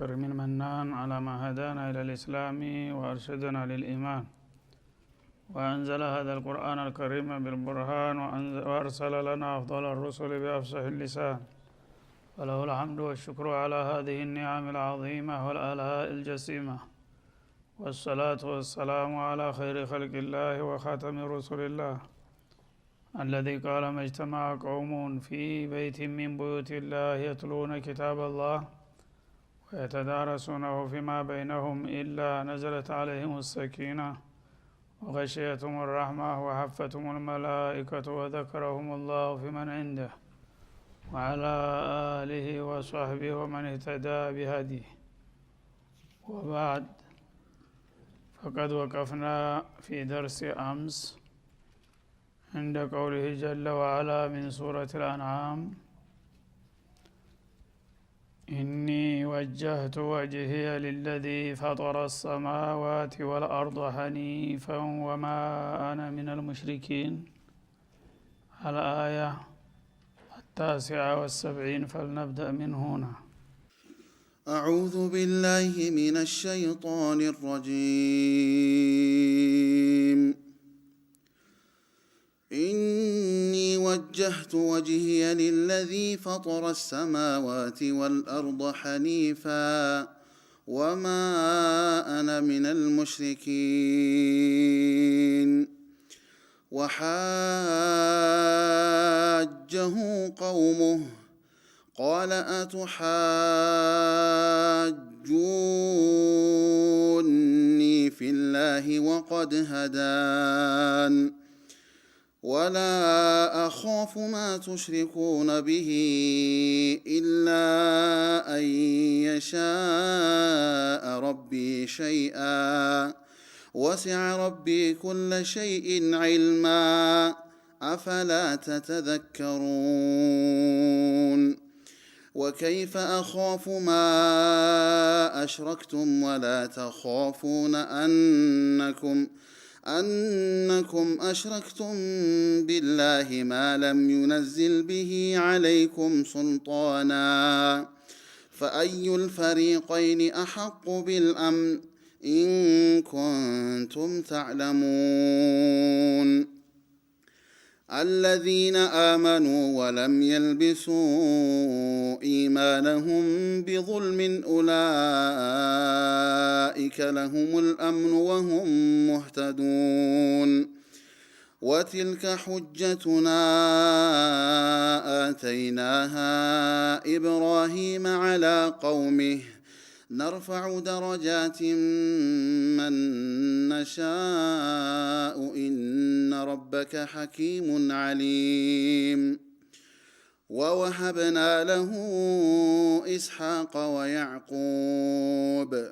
الكريم المنان على ما هدانا إلى الإسلام وأرشدنا للإيمان، وأنزل هذا القرآن الكريم بالبرهان وأرسل لنا أفضل الرسل بأفصح اللسان، وله الحمد والشكر على هذه النعم العظيمة والآلاء الجسيمة، والصلاة والسلام على خير خلق الله وخاتم رسل الله الذي قال ما اجتمع قوم في بيت من بيوت الله يتلون كتاب الله ويتدارسونه فيما بينهم إلا نزلت عليهم السكينة وغشيتهم الرحمة وحفتهم الملائكة وذكرهم الله في من عنده وعلى آله وصحبه ومن اهتدى بهديه. وبعد، فقد وقفنا في درس أمس عند قوله جل وعلا من سورة الأنعام: إني وجهت وجهي للذي فطر السماوات والأرض حنيفا وما أنا من المشركين، الآية 79. فلنبدأ من هنا. أعوذ بالله من الشيطان الرجيم. إني وجهت وجهي للذي فطر السماوات والأرض حنيفا وما أنا من المشركين. وحاجه قومه قال أتحاجوني في الله وقد هدان ولا أخاف ما تشركون به إلا أن يشاء ربي شيئا وسع ربي كل شيء علما أفلا تتذكرون. وكيف أخاف ما أشركتم ولا تخافون أنكم أشركتم بالله ما لم ينزل به عليكم سلطانا فأي الفريقين أحق بالأمن إن كنتم تعلمون. الذين آمنوا ولم يلبسوا إيمانهم بظلم أولئك لهم الأمن وهم مهتدون. وتلك حجتنا آتيناها إبراهيم على قومه نرفع درجات من نشاء إن ربك حكيم عليم. ووهبنا له إسحاق ويعقوب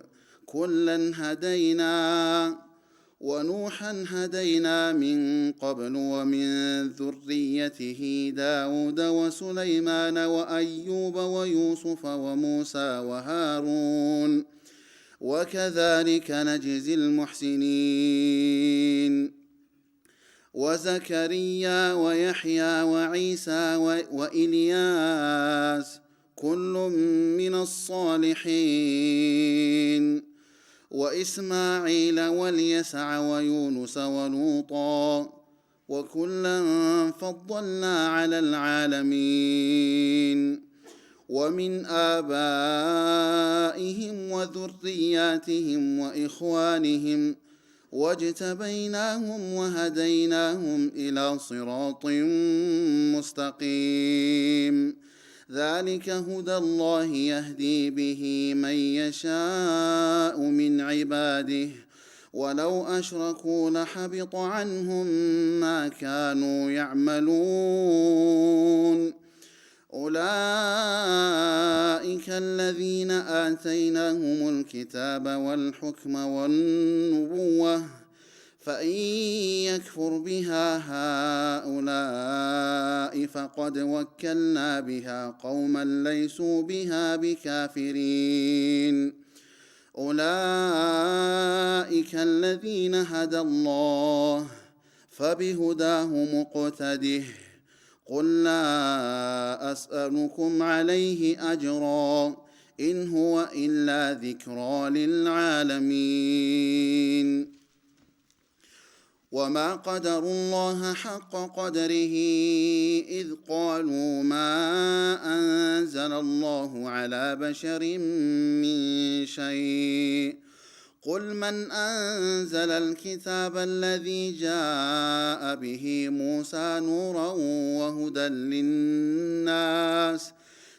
كلا هدينا ونوحا هدينا من قبل ومن ذريته داود وسليمان وأيوب ويوسف وموسى وهارون وكذلك نجزي المحسنين. وزكريا ويحيى وعيسى وإلياس كل من الصالحين وإسماعيل واليسع ويونس ولوطا وكلا فضلنا على العالمين. ومن آبائهم وذرياتهم وإخوانهم واجتبيناهم وهديناهم إلى صراط مستقيم. ذلك هدى الله يهدي به من يشاء من عباده ولو أشركوا لحبط عنهم ما كانوا يعملون. أولئك الذين آتيناهم الكتاب والحكم والنبوة فإن يكفر بها هؤلاء فقد وكلنا بها قوما ليسوا بها بكافرين. أولئك الذين هدى الله فبهداه مقتده قل لا أسألكم عليه أجرا إن هو إلا ذكرى للعالمين وما قدروا الله حق قدره إذ قالوا ما أنزل الله على بشر من شيء قل من أنزل الكتاب الذي جاء به موسى نورا وهدى للناس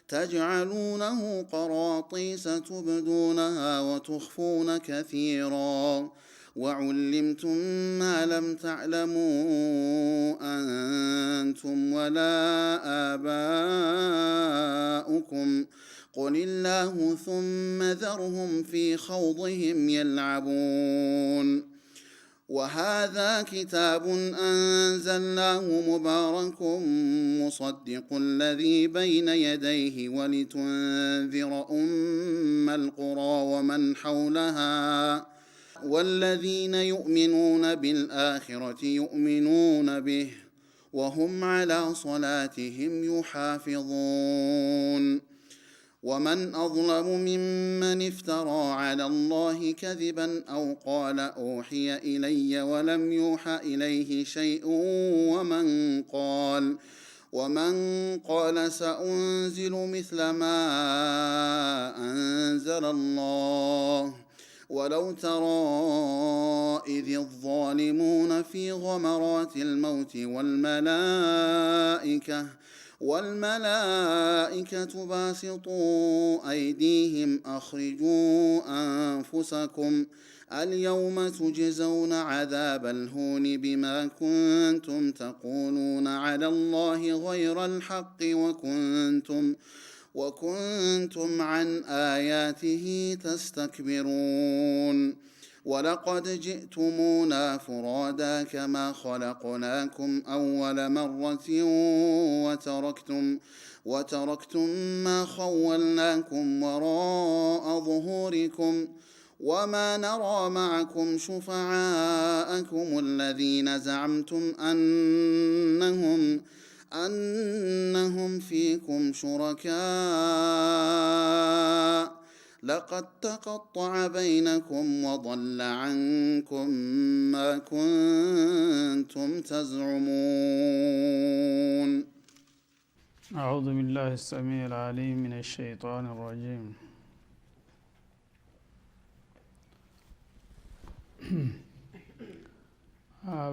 تجعلونه قراطيس تبدونها وتخفون كثيرا وعلمتم ما لم تعلموا أنتم ولا آباؤكم قل الله ثم ذرهم في خوضهم يلعبون وهذا كتاب أنزلناه مبارك مصدق الذي بين يديه ولتنذر أم القرى ومن حولها والذين يؤمنون بالآخرة يؤمنون به وهم على صلاتهم يحافظون ومن أظلم ممن افترى على الله كذبا أو قال أوحي إلي ولم يوحى إليه شيء ومن قال سأنزل مثل ما أنزل الله ولو ترى إذ الظالمون في غمرات الموت والملائكة باسطوا أيديهم أخرجوا أنفسكم اليوم تجزون عذاب الهون بما كنتم تقولون على الله غير الحق وكنتم عن آياته تستكبرون ولقد جئتمونا فرادا كما خلقناكم أول مرة وتركتم ما خولناكم وراء ظهوركم وما نرى معكم شفعاءكم الذين زعمتم أنهم فيكم شركاء لقد تقطع بينكم وضل عنكم ما كنتم تزعمون أعوذ بالله السميع العليم من الشيطان الرجيم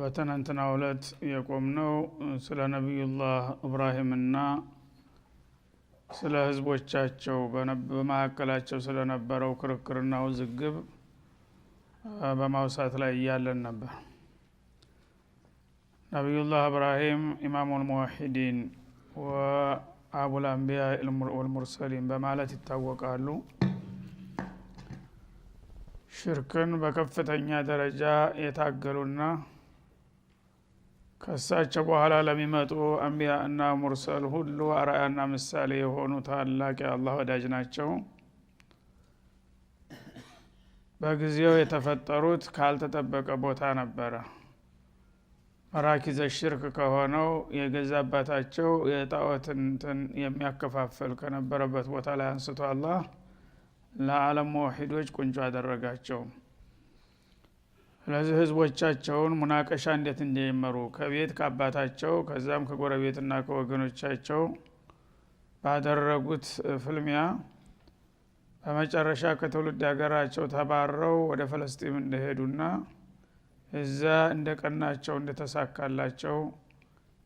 በትናንትናው ዕለት የቆምነው ስለ ነቢዩላህ ኢብራሂምና ስለ ህዝቦቻቸው በመካከላቸው ስለነበረው ክርክርና ውዝግብ በማውሳት ላይ ያለን ነበር። ነቢዩላህ ኢብራሂም ኢማሙል ሙወሂዲን ወአቡል አንቢያ ወልሙርሰሊን በማለት ይታወቃሉ። ሽርክን በከፍተኛ ደረጃ የታገሉና ከሳቸው በኋላ ለሚመጡ አንቢያ እና ሙርሰል ሁሉ አርአያና ምሳሌ የሆኑ ታላቅ የአላህ ወዳጅ ናቸው። በጊዜው የተፈጠሩት ካልተጠበቀ ቦታ ነበረ። መራኪዘ ሽርክ ከሆነው የገዛ አባታቸው የጣዖትን የሚያከፋፍል ከነበረበት ቦታ ላይ አንስቶ አላህ ለዓለም ሙወሂዶች ቁንጮ አደረጋቸው። ስለዚህ ህዝቦቻቸውን ሙናቀሻ እንዴት እንደጀመሩ ከቤት ከአባታቸው ከዛም ከጎረቤትና ከወገኖቻቸው ባደረጉት ፍልሚያ በመጨረሻ ከትውልድ ሀገራቸው ተባረው ወደ ፍልስጤም እንደሄዱና እዛ እንደቀናቸው እንደተሳካላቸው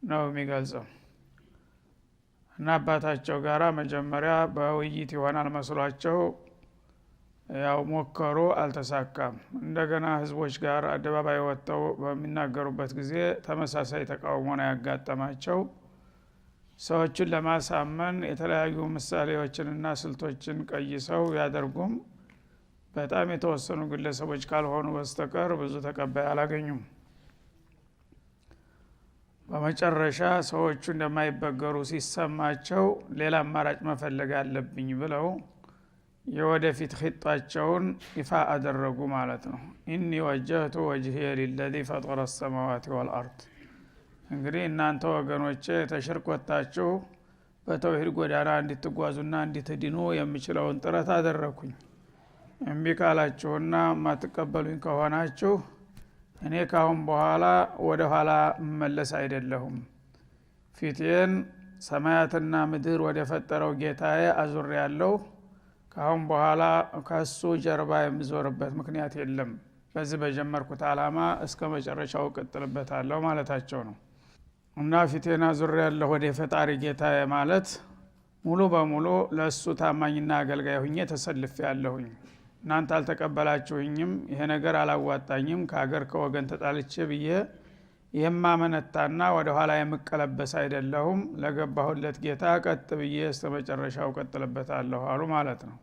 ነው የሚገልጸው። እና አባታቸው ጋራ መጀመሪያ በውይይት ይሆናል መስሏቸው ያው ሞከሩ፣ አልተሳካም። እንደገና ህዝቦች ጋር አደባባይ ወጥተው በሚናገሩበት ጊዜ ተመሳሳይ ተቃውሞ ነው ያጋጠማቸው። ሰዎችን ለማሳመን የተለያዩ ምሳሌዎችንና ስልቶችን ቀይሰው ያደርጉም በጣም የተወሰኑ ግለሰቦች ካልሆኑ በስተቀር ብዙ ተቀባይ አላገኙም። በመጨረሻ ሰዎቹ እንደማይበገሩ ሲሰማቸው ሌላ አማራጭ መፈለግ አለብኝ ብለው የወደፊት ኺጣቸውን ይፋ አደረጉ ማለት ነው። ኢኒ ወጀህቱ ወጅሂየ ሊለዚ ፈጠረ السماوات والارض። እንግዲህ እናንተ ወገኖቼ ተሽርክ ወጣችሁ በተውሂድ ጎዳና እንድትጓዙና እንድትድኑ የምችለውን ጥረት አደረኩኝ። እምቢ ካላችሁና ማትቀበሉኝ ከሆናችሁ እኔ ካሁን በኋላ ወደ ኋላ መለስ አይደለሁም። ፊቴን ሰማያትና ምድር ወደ ፈጠረው ጌታዬ አዙሬያለሁ። ካሁን በኋላ ከሱ ጀርባ የምዞርበት ምክንያት የለም። በዚህ በጀመርኩት አላማ እስከ መጨረሻው ቀጥልበታለሁ ማለታቸው ነው። እና ፊቴን አዙሬያለሁ ወደ ፈጣሪ ጌታዬ ማለት ሙሉ በሙሉ ለሱ ታማኝና አገልጋይ ሆኜ ተሰልፌያለሁኝ። እናንተ አልተቀበላችሁኝም፣ ይሄ ነገር አላዋጣኝም፣ ከሀገር ከወገን ተጣልቼ ብዬ የማመነታና ወደ ኋላ የምቀለበስ አይደለሁም። ለገባሁለት ጌታ ቀጥ ብዬ እስከ መጨረሻው ቀጥልበታለሁ አሉ ማለት ነው።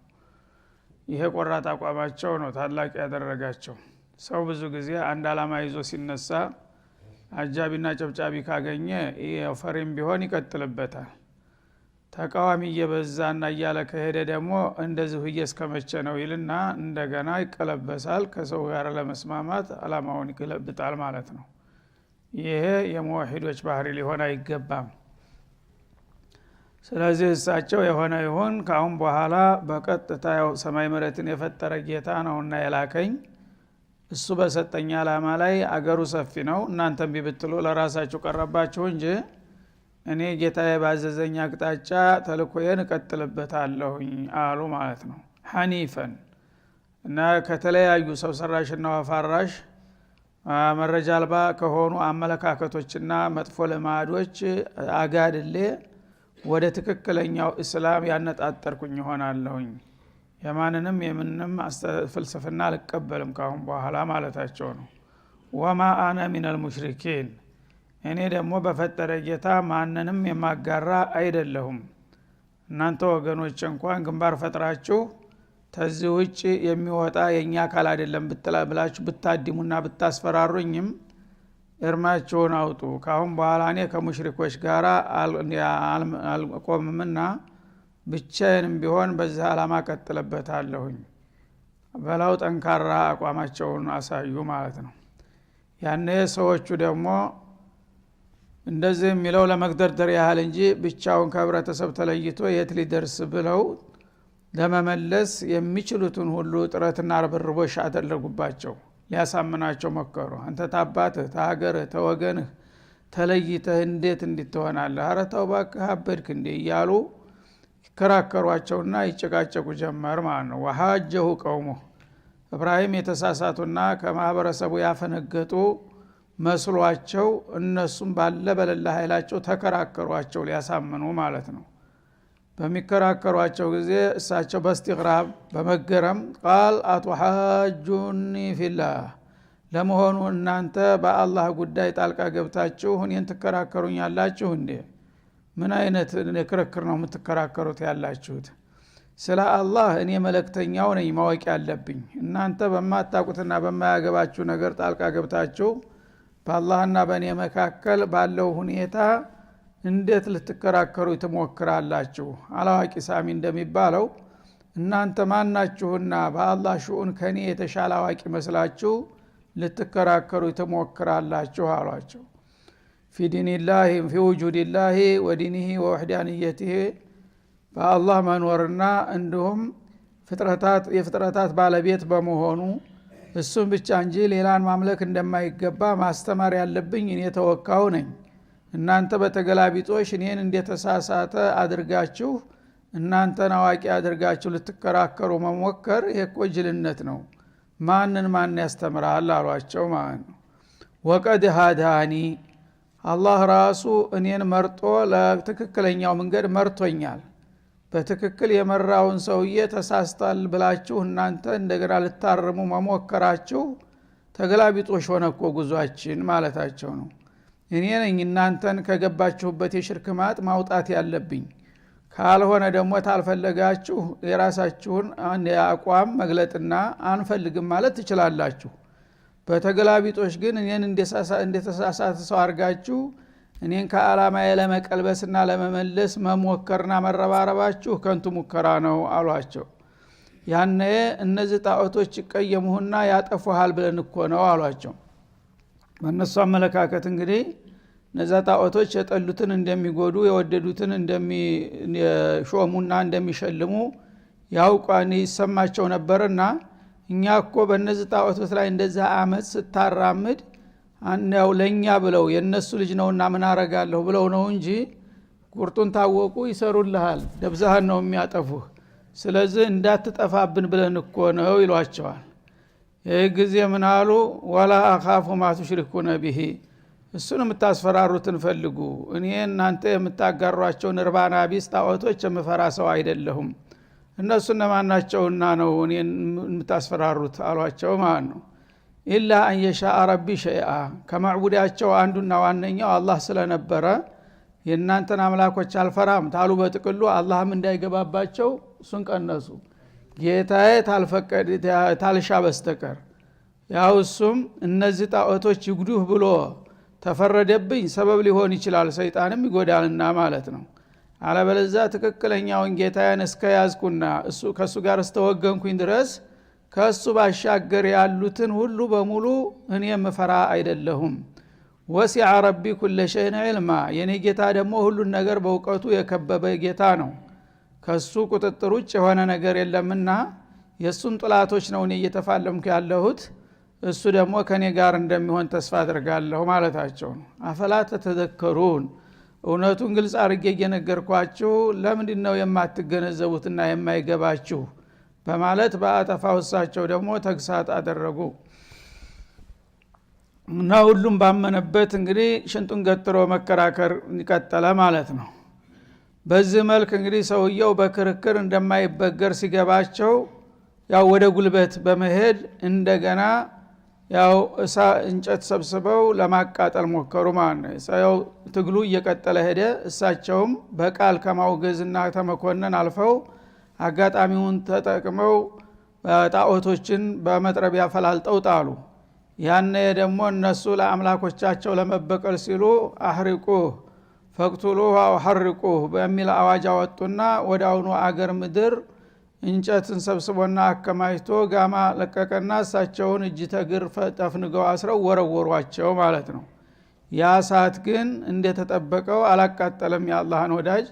ይሄ ቆራጥ አቋማቸው ነው ታላቅ ያደረጋቸው። ሰው ብዙ ጊዜ አንድ አላማ ይዞ ሲነሳ አጃቢና ጨብጫቢ ካገኘ ፈሪም ቢሆን ይቀጥልበታል። ተቃዋሚ እየበዛና እያለ ከሄደ ደግሞ እንደዚሁ እስከመቼ ነው ይልና እንደገና ይቀለበሳል። ከሰው ጋር ለመስማማት አላማውን ይገለብጣል ማለት ነው። ይሄ የሙወሂዶች ባህሪ ሊሆን አይገባም። ስለዚህ እሳቸው የሆነ ይሁን ካሁን በኋላ በቀጥታ ያው ሰማይ መሬትን የፈጠረ ጌታ ነውና የላከኝ እሱ በሰጠኝ አላማ ላይ አገሩ ሰፊ ነው። እናንተም ቢብትሉ ለራሳችሁ ቀረባችሁ እንጂ እኔ ጌታዬ ባዘዘኝ አቅጣጫ ተልኮዬን እቀጥልበታለሁኝ አሉ ማለት ነው። ሐኒፈን እና ከተለያዩ ሰው ሰራሽና ወፋራሽ መረጃ አልባ ከሆኑ አመለካከቶችና መጥፎ ልማዶች አጋድሌ ወደ ትክክለኛው እስላም ያነጣጠርኩኝ ሆናለሁኝ። የማንንም የምንም ፍልስፍና አልቀበልም ካሁን በኋላ ማለታቸው ነው። ወማ አነ ሚነል ሙሽሪኪን እኔ ደግሞ በፈጠረ ጌታ ማንንም የማጋራ አይደለሁም። እናንተ ወገኖች እንኳን ግንባር ፈጥራችሁ ተዚህ ውጭ የሚወጣ የኛ አካል አይደለም ብላችሁ ብታድሙና ብታስፈራሩኝም እርማችሁን አውጡ። ካሁን በኋላ እኔ ከሙሽሪኮች ጋር አልቆምምና ብቻዬንም ቢሆን በዚህ አላማ ቀጥልበታለሁኝ በላው ጠንካራ አቋማቸውን አሳዩ ማለት ነው። ያኔ ሰዎቹ ደግሞ እንደዚህ የሚለው ለመግደርደር ያህል እንጂ ብቻውን ከህብረተሰብ ተለይቶ የት ሊደርስ ብለው ለመመለስ የሚችሉትን ሁሉ ጥረትና ርብርቦሽ አደረጉባቸው። ሊያሳምናቸው መከሩ። አንተ ታባትህ ተሀገርህ ተወገንህ ተለይተህ እንዴት እንድትሆናለህ? ኧረ ተው እባክህ አበድክ እንዴ እያሉ ይከራከሯቸውና ይጨቃጨቁ ጀመር ማለት ነው። ወሐጀሁ ቀውሙ ኢብራሂም የተሳሳቱና ከማህበረሰቡ ያፈነገጡ መስሏቸው እነሱም ባለ በለላ ኃይላቸው ተከራከሯቸው ሊያሳምኑ ማለት ነው። በሚከራከሯቸው ጊዜ እሳቸው በእስቲግራብ በመገረም ቃል አቱሐጁኒ ፊላህ ለመሆኑ እናንተ በአላህ ጉዳይ ጣልቃ ገብታችሁ እኔን ትከራከሩኛላችሁ እንዴ? ምን አይነት ክርክር ነው የምትከራከሩት ያላችሁት? ስለ አላህ እኔ መልእክተኛው ነኝ ማወቅ ያለብኝ። እናንተ በማታውቁትና በማያገባችሁ ነገር ጣልቃ ገብታችሁ በአላህና በእኔ መካከል ባለው ሁኔታ እንዴት ልትከራከሩ ትሞክራላችሁ? አላዋቂ ሳሚ እንደሚባለው እናንተ ማናችሁና በአላህ ሹኡን ከኔ የተሻለ አዋቂ መስላችሁ ልትከራከሩ ትሞክራላችሁ አሏቸው። ፊ ዲኒላሂ ፊ ውጁዲላሂ ወዲኒሂ ወወህዳንየቲሂ በአላህ መኖርና እንዲሁም የፍጥረታት ባለቤት በመሆኑ እሱም ብቻ እንጂ ሌላን ማምለክ እንደማይገባ ማስተማር ያለብኝ እኔ ተወካው ነኝ። እናንተ በተገላቢጦሽ እኔን እንደተሳሳተ አድርጋችሁ እናንተን አዋቂ አድርጋችሁ ልትከራከሩ መሞከር ይሄኮ ጅልነት ነው። ማን ያስተምራል አሏቸው ማለት ነው። ወቀድ ሃዳኒ አላህ ራሱ እኔን መርጦ ለትክክለኛው መንገድ መርቶኛል። በትክክል የመራውን ሰውዬ ተሳስቷል ብላችሁ እናንተ እንደገና ልታርሙ መሞከራችሁ ተገላቢጦሽ ሆነ እኮ ጉዟችን ማለታቸው ነው። እኔ ነኝ እናንተን ከገባችሁበት የሽርክ ማጥ ማውጣት ያለብኝ። ካልሆነ ደግሞ ታልፈለጋችሁ የራሳችሁን አቋም መግለጥና አንፈልግም ማለት ትችላላችሁ። በተገላቢጦሽ ግን እኔን እንደተሳሳተ ሰው አድርጋችሁ እኔን ከዓላማዬ ለመቀልበስና ለመመለስ መሞከርና መረባረባችሁ ከንቱ ሙከራ ነው አሏቸው። ያኔ እነዚህ ጣዖቶች ይቀየሙህና ያጠፉሃል ብለን እኮ ነው አሏቸው። በእነሱ አመለካከት እንግዲህ እነዛ ጣዖቶች የጠሉትን እንደሚጎዱ የወደዱትን እንደሚሾሙና እንደሚሸልሙ ያውቃን ይሰማቸው ነበርና እኛ እኮ በእነዚህ ጣዖቶች ላይ እንደዛ አመት ስታራምድ አንያው ለኛ ብለው የነሱ ልጅ ነውና ምን አረጋለሁ ብለው ነው እንጂ ቁርጡን ታወቁ ይሰሩልሃል ደብዛህን ነው የሚያጠፉህ ስለዚህ እንዳትጠፋብን ብለን እኮ ነው ይሏቸዋል ይህ ጊዜ ምን አሉ ወላ አኻፉ ማ ትሽሪኩነ ቢሂ እሱን የምታስፈራሩትን ፈልጉ እኔ እናንተ የምታጋሯቸውን እርባና ቢስ ጣዖቶች የምፈራ ሰው አይደለሁም እነሱ እነማናቸውና ነው እኔን የምታስፈራሩት አሏቸው ማለት ነው ኢላ አን የሻአ ረቢ ሸይአ ከማዕቡዳቸው አንዱና ዋነኛው አላህ ስለነበረ የእናንተን አምላኮች አልፈራም ታሉ በጥቅሉ አላህም እንዳይገባባቸው እሱን ቀነሱ ጌታዬ ታልፈቀድ ታልሻ በስተቀር ያው እሱም እነዚህ ጣዖቶች ይጉዱህ ብሎ ተፈረደብኝ ሰበብ ሊሆን ይችላል ሰይጣንም ይጎዳልና ማለት ነው አለበለዚያ ትክክለኛውን ጌታዬን እስከያዝኩና እሱ ከሱ ጋር እስተወገንኩኝ ድረስ ከሱ ባሻገር ያሉትን ሁሉ በሙሉ እኔ መፈራ አይደለሁም ወሲዐ ረቢ ኩለ ሸይን ዒልማ የኔ ጌታ ደግሞ ሁሉን ነገር በእውቀቱ የከበበ ጌታ ነው ከሱ ቁጥጥር ውጭ የሆነ ነገር የለምና የሱን ጥላቶች ነው እኔ እየተፋለምኩ ያለሁት እሱ ደግሞ ከኔ ጋር እንደሚሆን ተስፋ አድርጋለሁ ማለታቸው ነው አፈላ ተተዘከሩን እውነቱን ግልጽ አድርጌ እየነገርኳችሁ ለምንድን ነው የማትገነዘቡትና የማይገባችሁ በማለት በአጠፋው እሳቸው ደግሞ ተግሳጽ አደረጉ እና ሁሉም ባመነበት እንግዲህ ሽንጡን ገትሮ መከራከር ይቀጥላል ማለት ነው በዚህ መልክ እንግዲህ ሰውየው በክርክር እንደማይበገር ሲገባቸው ያው ወደ ጉልበት በመሄድ እንደገና ያው እንጨት ሰብስበው ለማቃጠል ሞከሩ ማለት ነው ሰው ትግሉ እየቀጠለ ሄደ እሳቸውም በቃል ከማውገዝና ተመኮነን አልፈው አጋጣሚውን ተጠቅመው ጣዖቶችን በመጥረቢያ ፈላልጠው ጣሉ ያኔ ደግሞ እነሱ ለአምላኮቻቸው ለመበቀል ሲሉ አህሪቁህ ፈቅቱሉሁ አው ሐርቁህ በሚል አዋጅ አወጡና ወዳውኑ አገር ምድር እንጨትን ሰብስቦና አከማይቶ ጋማ ለቀቀና እሳቸውን እጅ ተግር ጠፍንገው አስረው ወረወሯቸው ማለት ነው ያ ሰዓት ግን እንደተጠበቀው አላቃጠለም የአላህን ወዳጅ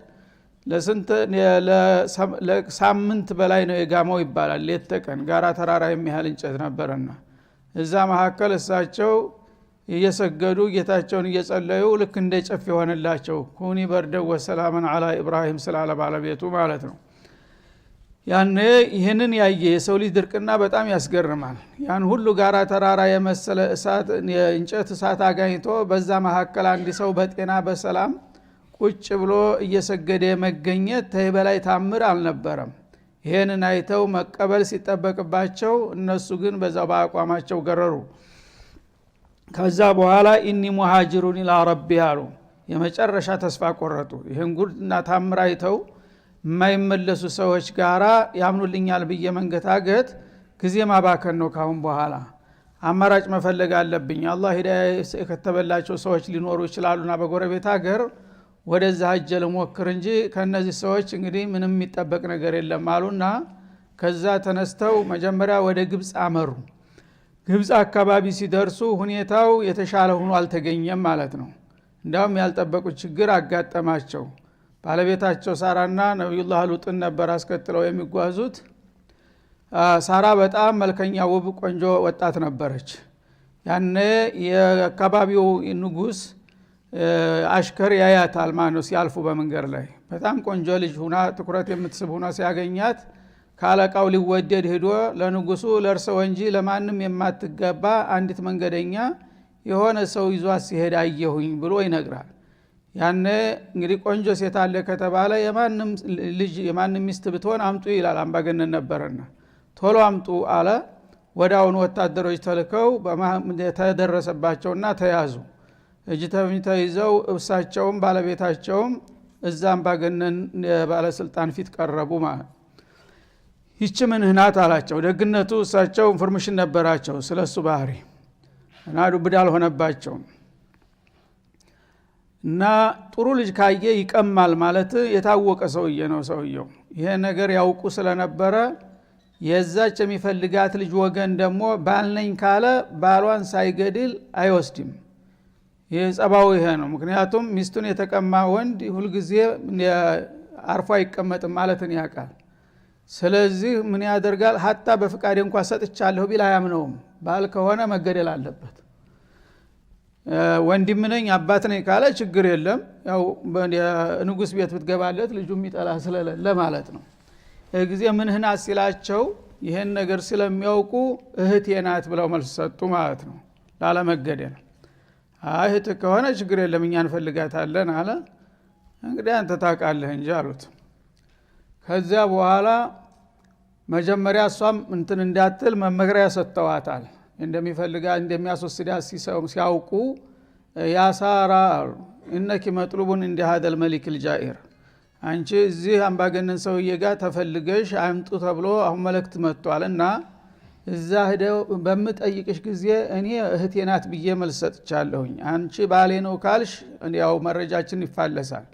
ለሳምንት በላይ ነው የጋማው ይባላል ሌት ተቀን ጋራ ተራራ የሚያህል እንጨት ነበርና እዛ መካከል እሳቸው እየሰገዱ ጌታቸውን እየጸለዩ ልክ እንደ ጨፍ የሆነላቸው ኩኒ በርደው ወሰላምን አላ ኢብራሂም ስላለ ባለቤቱ ማለት ነው ያኔ ይህንን ያየ የሰው ልጅ ድርቅና በጣም ያስገርማል ያን ሁሉ ጋራ ተራራ የመሰለ እሳት የእንጨት እሳት አጋኝቶ በዛ መካከል አንድ ሰው በጤና በሰላም ቁጭ ብሎ እየሰገደ መገኘት ተይበላይ ታምር አልነበረም ይሄንን አይተው መቀበል ሲጠበቅባቸው እነሱ ግን በዛው በአቋማቸው ገረሩ ከዛ በኋላ ኢኒ ሙሃጅሩን ኢላ ረቢ አሉ የመጨረሻ ተስፋ ቆረጡ ይሄን ጉድና ታምር አይተው የማይመለሱ ሰዎች ጋራ ያምኑልኛል ብዬ መንገታገት ጊዜ ማባከን ነው ካሁን በኋላ አማራጭ መፈለግ አለብኝ አላህ ሂዳያ ከተበላቸው ሰዎች ሊኖሩ ይችላሉና በጎረቤት ሀገር ወደዛ ሀጀል ሞክር እንጂ ከነዚህ ሰዎች እንግዲህ ምንም የሚጠበቅ ነገር የለም አሉና ከዛ ተነስተው መጀመሪያ ወደ ግብጽ አመሩ ግብጽ አካባቢ ሲደርሱ ሁኔታው የተሻለ ሆኖ አልተገኘም ማለት ነው እንዳውም ያልጠበቁት ችግር አጋጠማቸው ባለቤታቸው ሳራና ነብዩላህ ሉጥን ነበር አስከትለው የሚጓዙት ሳራ በጣም መልከኛ ውብ ቆንጆ ወጣት ነበረች ያኔ የአካባቢው ንጉስ አሽከር ያያታል ማነው ሲያልፉ በመንገር ላይ በጣም ቆንጆ ልጅ ሆና ትኩረት የምትስብ ሆና ሲያገኛት ካለቃው ሊወደድ ሄዶ ለንጉሱ ለርሰው እንጂ ለማንም የማትገባ አንዲት መንገደኛ የሆነ ሰው ይዟት ሲሄድ አየሁኝ ብሎ ይነግራል ያኔ እንግዲህ ቆንጆ ሴት አለ ከተባለ የማንም ልጅ የማንም ሚስት ብትሆን አምጡ ይላል አምባገነን ነበርና ቶሎ አምጡ አለ ወዳውን ወታደሮች ተልከው ተደረሰባቸውና ተያዙ እጅተኝ ተይዘው እብሳቸውም ባለቤታቸውም እዛ አምባገነን ባለስልጣን ፊት ቀረቡ ማለት ይች ምን ህናት አላቸው ደግነቱ እሳቸው ኢንፎርሜሽን ነበራቸው ስለሱ ባህሪ እና ዱብዳ አልሆነባቸውም እና ጥሩ ልጅ ካየ ይቀማል ማለት የታወቀ ሰውዬ ነው ሰውየው ይሄ ነገር ያውቁ ስለነበረ የዛች የሚፈልጋት ልጅ ወገን ደግሞ ባልነኝ ካለ ባሏን ሳይገድል አይወስድም የጸባው ይሄ ነው። ምክንያቱም ሚስቱን የተቀማ ወንድ ሁሉ ጊዜ አርፎ አይቀመጥም ማለትን ያውቃል። ስለዚህ ምን ያደርጋል? ሀታ በፍቃድ እንኳን ሰጥቻለሁ ቢል አያምነውም። ባል ከሆነ መገደል አለበት። ወንድም ነኝ አባት ነኝ ካለ ችግር የለም። ያው ንጉስ ቤት ብትገባለት ልጁ የሚጠላ ስለሌለ ማለት ነው። ጊዜ ምንህና ሲላቸው ይሄን ነገር ስለሚያውቁ እህቴ ናት ብለው መልስ ሰጡ ማለት ነው፣ ላለመገደል። እህት ከሆነ ችግር የለም እኛ እንፈልጋታለን አለ። እንግዲህ አንተ ታውቃለህ እንጂ አሉት። ከዚያ በኋላ መጀመሪያ እሷም እንትን እንዳትል መመሪያ ሰጥተዋታል። እንደሚፈልጋት እንደሚያስወስዳት ሲያውቁ ያ ሳራ እነኪ መጥሉቡን እንደ ሀደል መሊክ ልጃኢር፣ አንቺ እዚህ አምባገነን ሰውዬ ጋር ተፈልገሽ አምጡ ተብሎ አሁን መልእክት መጥቷልና እዛ ሄደው በምጠይቅሽ ጊዜ እኔ እህቴ ናት ብዬ መልስ ሰጥቻለሁኝ። አንቺ ባሌ ነው ካልሽ ያው መረጃችን ይፋለሳል።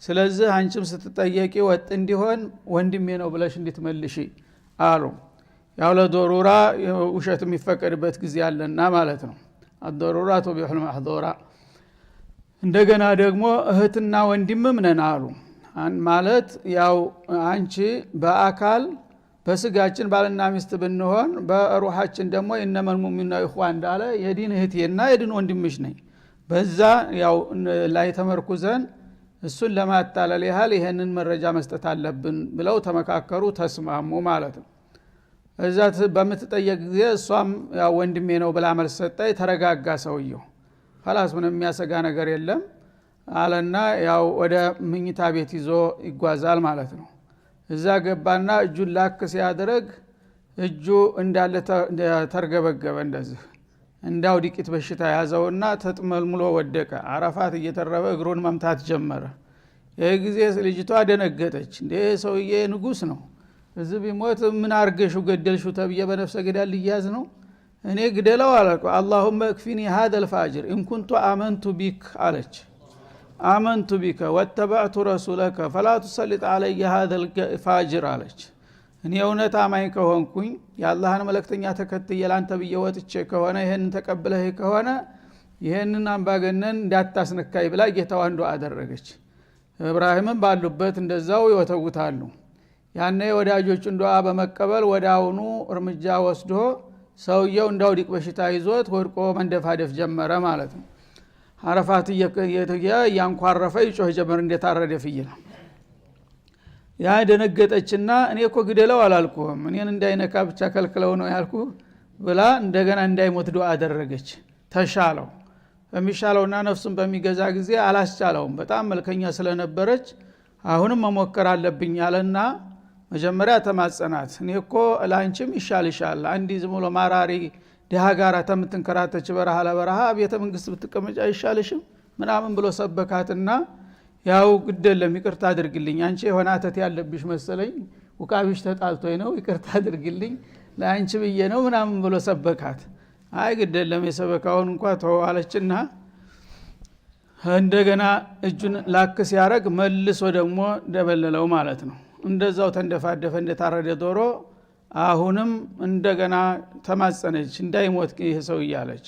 ስለዚህ አንቺም ስትጠየቂ ወጥ እንዲሆን ወንድሜ ነው ብለሽ እንድትመልሺ አሉ። ያው ለዶሩራ ውሸት የሚፈቀድበት ጊዜ አለና ማለት ነው። አዶሩራ ቱቢሑል መሕዙራ። እንደገና ደግሞ እህትና ወንድምም ነን አሉ። ማለት ያው አንቺ በአካል በስጋችን ባልና ሚስት ብንሆን በሩሃችን ደግሞ እነመል ሙእሚኑና ኢኽዋን እንዳለ የዲን እህቴና የዲን ወንድምሽ ነኝ። በዛ ያው ላይ ተመርኩዘን እሱን ለማታለል ያህል ይሄንን መረጃ መስጠት አለብን ብለው ተመካከሩ፣ ተስማሙ ማለት ነው። እዛ በምትጠየቅ ጊዜ እሷም ያው ወንድሜ ነው ብላ መልስ ሰጠች። ተረጋጋ ሰውየው። خلاص ምንም የሚያሰጋ ነገር የለም አለና ያው ወደ መኝታ ቤት ይዞ ይጓዛል ማለት ነው። እዛ ገባና እጁን ላክ ሲያደርግ እጁ እንዳለ ተርገበገበ። እንደዚህ እንዳው ዲቂት በሽታ ያዘውና ተጥመልምሎ ወደቀ። አረፋት እየተረበ እግሩን መምታት ጀመረ። ይሄ ጊዜ ልጅቷ ደነገጠች። እንዴ ሰውዬ ንጉስ ነው፣ እዚህ ቢሞት ምን አርገሽው ገደልሽው ተብዬ በነፍሰ ገዳል ልያዝ ነው? እኔ ግደለው አለኩ። اللهم اكفني هذا الفاجر ان كنت امنت بك አለች። آمنت بك واتبعت رسولك فلا تسلط علي هذا الفاجر አለች። እኔ እውነት አማኝ ከሆንኩኝ የአላህን መልእክተኛ ተከትዬ ላንተ ብዬ ወጥቼ ከሆነ ይሄንን ተቀብለህ ከሆነ ይሄንን አምባገነን እንዳታስነካይ ብላ ጌታዋን ዱዓ አደረገች። ኢብራሂምም ባሉበት እንደዛው ይወተውታሉ። ያኔ ወዳጆቹን ዱዓ በመቀበል ወዳውኑ እርምጃ ወስዶ ሰውየው እንዳውዲቅ በሽታ ይዞት ወድቆ መንደፋደፍ ጀመረ ማለት ነው። አረፋት ያንኳረፈ ይጮህ ጀመር እንደታረደ ፍየል። ያ ደነገጠችና እኔ እኮ ግደለው አላልኩም እኔን እንዳይነካ ብቻ ከልክለው ነው ያልኩ ብላ እንደገና እንዳይሞት ዱዓ አደረገች። ተሻለው። በሚሻለውና ነፍሱን በሚገዛ ጊዜ አላስቻለውም። በጣም መልከኛ ስለነበረች አሁንም መሞከር አለብኝ አለና መጀመሪያ ተማጸናት። እኔ እኮ ላንቺም ይሻልሻል አንዲ ዝም ብሎ ማራሪ ደሃ ጋራ ተምትንከራተች በረሃ ለበረሃ ቤተ መንግስት ብትቀመጭ አይሻልሽም ምናምን ብሎ ሰበካትና ያው ግደለም ይቅርታ አድርግልኝ አንቺ የሆነ አተት ያለብሽ መሰለኝ ወቃቢሽ ተጣልቶኝ ነው ይቅርታ አድርግልኝ ለአንቺ ብዬ ነው ምናምን ብሎ ሰበካት። አይ ግደለም የሰበካውን እንኳን ተዋለችና እንደገና እጁን ላክ ሲያረግ መልሶ ደግሞ ደበለለው ማለት ነው። እንደዛው ተንደፋደፈ እንደታረደ ዶሮ። አሁንም እንደገና ተማጸነች እንዳይሞት ይሄ ሰው እያለች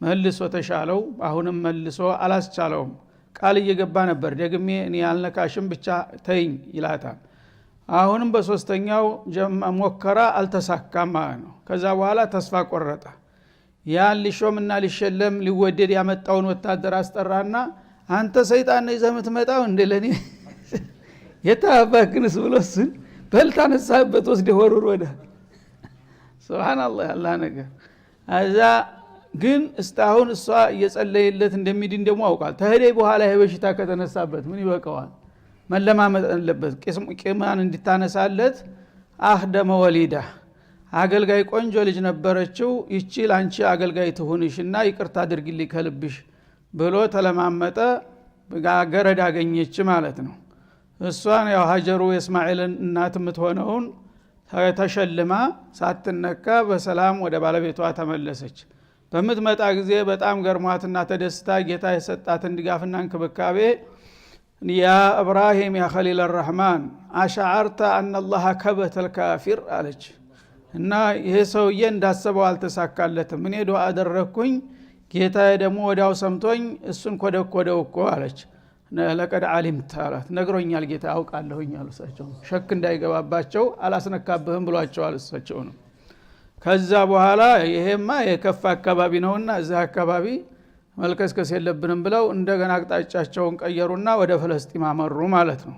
መልሶ ተሻለው። አሁንም መልሶ አላስቻለውም። ቃል እየገባ ነበር ደግሜ እኔ ያልነካሽም ብቻ ተይኝ ይላታል። አሁንም በሶስተኛው ሞከራ አልተሳካም ማለት ነው። ከዛ በኋላ ተስፋ ቆረጠ። ያን ሊሾምና ሊሸለም ሊወደድ ያመጣውን ወታደር አስጠራና አንተ ሰይጣን ነህ ይዘህ የምትመጣው እንደለኔ የታባክንስ ብሎስን በልታነሳበት ወስደ ወሩር ወደ ሱብሃንአላህ አላህ ነገር አዛ ግን እስታሁን እሷ እየጸለየለት እንደሚድን ደግሞ አውቃል። ተሄደይ በኋላ ይሄ በሽታ ከተነሳበት ምን ይበቃዋል? መለማመጥ አለበት። ቂማን እንድታነሳለት አህደመ ወሊዳ አገልጋይ ቆንጆ ልጅ ነበረችው ይቺ ላንቺ አገልጋይ ትሁንሽና ይቅርታ አድርግልኝ ከልብሽ ብሎ ተለማመጠ። ገረድ አገኘች ማለት ነው። እሷን ያው ሀጀሩ የእስማኤልን እናት የምትሆነውን ተሸልማ ሳትነካ በሰላም ወደ ባለቤቷ ተመለሰች። በምትመጣ ጊዜ በጣም ገርሟትና ተደስታ ጌታ የሰጣትን ድጋፍና እንክብካቤ ያ ኢብራሂም ያ ኸሊል الرحማን አሻዓርተ አን الله ከበተ الካፊር አለች። እና ይሄ ሰውዬ እንዳሰበው አልተሳካለትም። እኔ ዱዓ አደረኩኝ ጌታዬ ደግሞ ወዲያው ሰምቶኝ እሱን ኮደኮደው እኮ አለች። ለቀድ ዓሊምት አላት። ነግሮኛል ጌታ አውቃለሁኝ አሉ እሳቸው። ሸክ እንዳይገባባቸው አላስነካብህም ብሏቸዋል እሳቸው ነው። ከዛ በኋላ ይሄማ የከፋ አካባቢ ነውና እዛ አካባቢ መልከስከስ የለብንም ብለው እንደገና አቅጣጫቸውን ቀየሩና ወደ ፍልስጤም አመሩ ማለት ነው።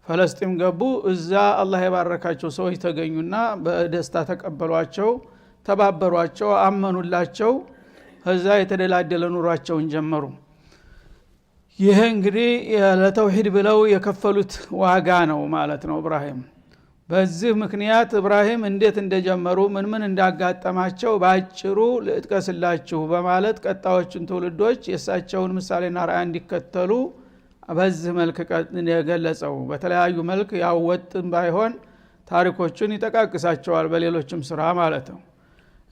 ፍልስጤም ገቡ። እዛ አላህ የባረካቸው ሰዎች ተገኙና በደስታ ተቀበሏቸው፣ ተባበሯቸው፣ አመኑላቸው። ከዛ የተደላደለ ኑሯቸውን ጀመሩ። ይሄ እንግዲህ ለተውሂድ ብለው የከፈሉት ዋጋ ነው ማለት ነው ኢብራሂም። በዚህ ምክንያት ኢብራሂም እንዴት እንደጀመሩ ምን እንዳጋጠማቸው ባጭሩ ልጥቀስላችሁ በማለት ቀጣዮቹን ትውልዶች የሳቸውን ምሳሌና ራዕይ እንዲከተሉ በዚህ መልክ የገለጸው። በተለያዩ መልክ ያወጥም ባይሆን ታሪኮቹን ይጠቃቅሳቸዋል በሌሎችም ስራ ማለት ነው።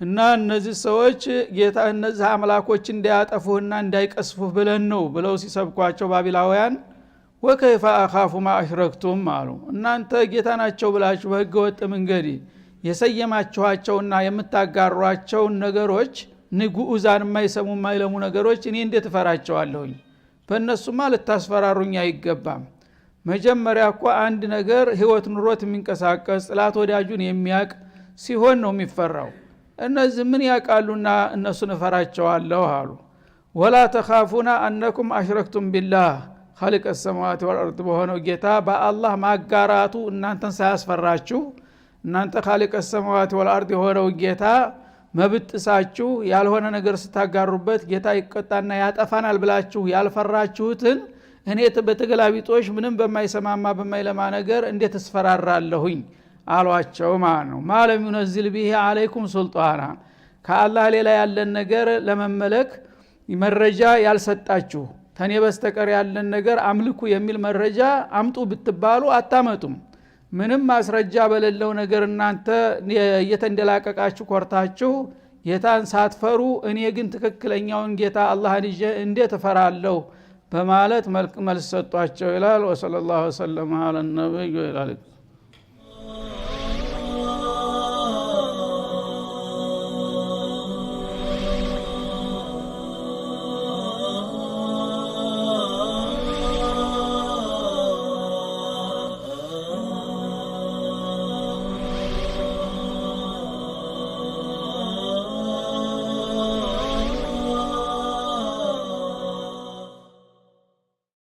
እና እነዚህ ሰዎች ጌታ እነዚህ አምላኮች እንዳያጠፉህና እንዳይቀስፉህ ብለን ነው ብለው ሲሰብኳቸው ባቢላውያን ወከይፈ አኻፉ ማ አሽረክቱም አሉ። እናንተ ጌታ ናቸው ብላችሁ በህገ ወጥ መንገድ የሰየማችኋቸውና የምታጋሯቸውን ነገሮች ንጉኡዛን የማይሰሙ የማይለሙ ነገሮች እኔ እንዴት እፈራቸዋለሁኝ? በእነሱማ ልታስፈራሩኝ አይገባም። መጀመሪያ እኮ አንድ ነገር ህይወት ኑሮት የሚንቀሳቀስ ጥላት ወዳጁን የሚያቅ ሲሆን ነው የሚፈራው። እነዚህ ምን ያቃሉና እነሱን እፈራቸዋለሁ አሉ። ወላ ተኻፉና አነኩም አሽረክቱም ቢላህ ኻሊቀ ሰማዋት ወልአርድ በሆነው ጌታ በአላህ ማጋራቱ እናንተን ሳያስፈራችሁ እናንተ ኻሊቀ ሰማዋት ወልአርድ የሆነው ጌታ መብጥሳችሁ ያልሆነ ነገር ስታጋሩበት ጌታ ይቀጣና ያጠፋናል ብላችሁ ያልፈራችሁትን እኔ በተገላቢጦሽ ምንም በማይሰማማ በማይለማ ነገር እንዴት እስፈራራለሁኝ አሏቸው ማለት ነው። ማለም ይነዝል ቢሂ አለይኩም ሱልጣና ከአላህ ሌላ ያለን ነገር ለመመለክ መረጃ ያልሰጣችሁ ተኔ በስተቀር ያለን ነገር አምልኩ የሚል መረጃ አምጡ ብትባሉ አታመጡም። ምንም ማስረጃ በሌለው ነገር እናንተ እየተንደላቀቃችሁ ኮርታችሁ ጌታን ሳትፈሩ እኔ ግን ትክክለኛውን ጌታ አላህን ይዤ እንዴት እፈራለሁ በማለት መልስ ሰጧቸው ይላል። ወሰለላሁ ዐለይሂ ወሰለም አለ ነብዩ ይላል።